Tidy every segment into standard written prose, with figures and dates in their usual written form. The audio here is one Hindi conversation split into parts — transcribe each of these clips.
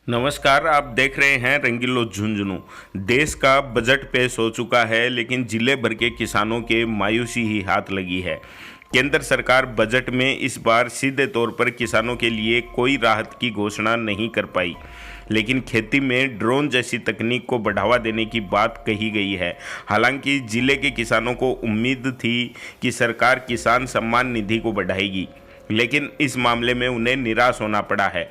नमस्कार, आप देख रहे हैं रंगीलो झुंझुनू। देश का बजट पेश हो चुका है, लेकिन जिले भर के किसानों के मायूसी ही हाथ लगी है। केंद्र सरकार बजट में इस बार सीधे तौर पर किसानों के लिए कोई राहत की घोषणा नहीं कर पाई, लेकिन खेती में ड्रोन जैसी तकनीक को बढ़ावा देने की बात कही गई है। हालांकि जिले के किसानों को उम्मीद थी कि सरकार किसान सम्मान निधि को बढ़ाएगी, लेकिन इस मामले में उन्हें निराश होना पड़ा है।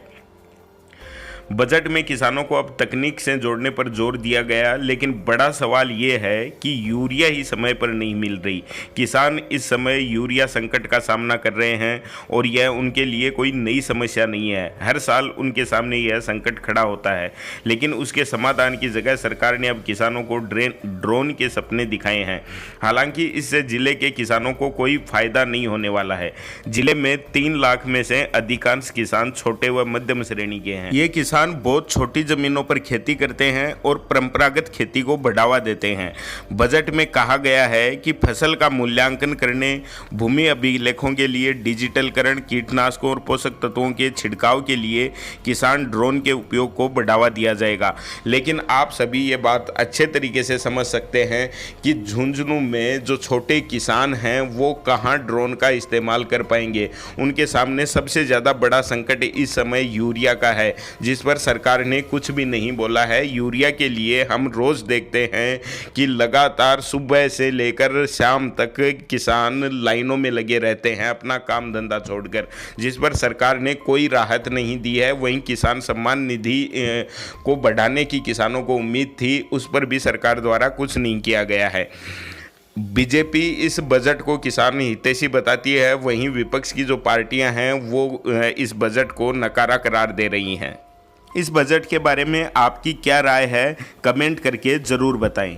बजट में किसानों को अब तकनीक से जोड़ने पर जोर दिया गया, लेकिन बड़ा सवाल ये है कि यूरिया ही समय पर नहीं मिल रही। किसान इस समय यूरिया संकट का सामना कर रहे हैं और यह उनके लिए कोई नई समस्या नहीं है। हर साल उनके सामने यह संकट खड़ा होता है, लेकिन उसके समाधान की जगह सरकार ने अब किसानों को ड्रोन के सपने दिखाए हैं। हालांकि इससे जिले के किसानों को कोई फायदा नहीं होने वाला है। जिले में 3 लाख में से अधिकांश किसान छोटे व मध्यम श्रेणी के हैं। ये किसान बहुत छोटी जमीनों पर खेती करते हैं और परंपरागत खेती को बढ़ावा देते हैं। बजट में कहा गया है कि फसल का मूल्यांकन करने, भूमि अभिलेखों के लिए डिजिटलकरण, कीटनाशकों और पोषक तत्वों के छिड़काव के लिए किसान ड्रोन के उपयोग को बढ़ावा दिया जाएगा। लेकिन आप सभी ये बात अच्छे तरीके से समझ सकते हैं कि झुंझुनू में जो छोटे किसान हैं वो कहाँ ड्रोन का इस्तेमाल कर पाएंगे। उनके सामने सबसे ज़्यादा बड़ा संकट इस समय यूरिया का है, जिस पर सरकार ने कुछ भी नहीं बोला है। यूरिया के लिए हम रोज देखते हैं कि लगातार सुबह से लेकर शाम तक किसान लाइनों में लगे रहते हैं अपना काम धंधा छोड़कर, जिस पर सरकार ने कोई राहत नहीं दी है। वहीं किसान सम्मान निधि को बढ़ाने की किसानों को उम्मीद थी, उस पर भी सरकार द्वारा कुछ नहीं किया गया है। बीजेपी इस बजट को किसान हितैषी बताती है, वहीं विपक्ष की जो पार्टियां हैं वो इस बजट को नकारा करार दे रही हैं। इस बजट के बारे में आपकी क्या राय है, कमेंट करके ज़रूर बताएं।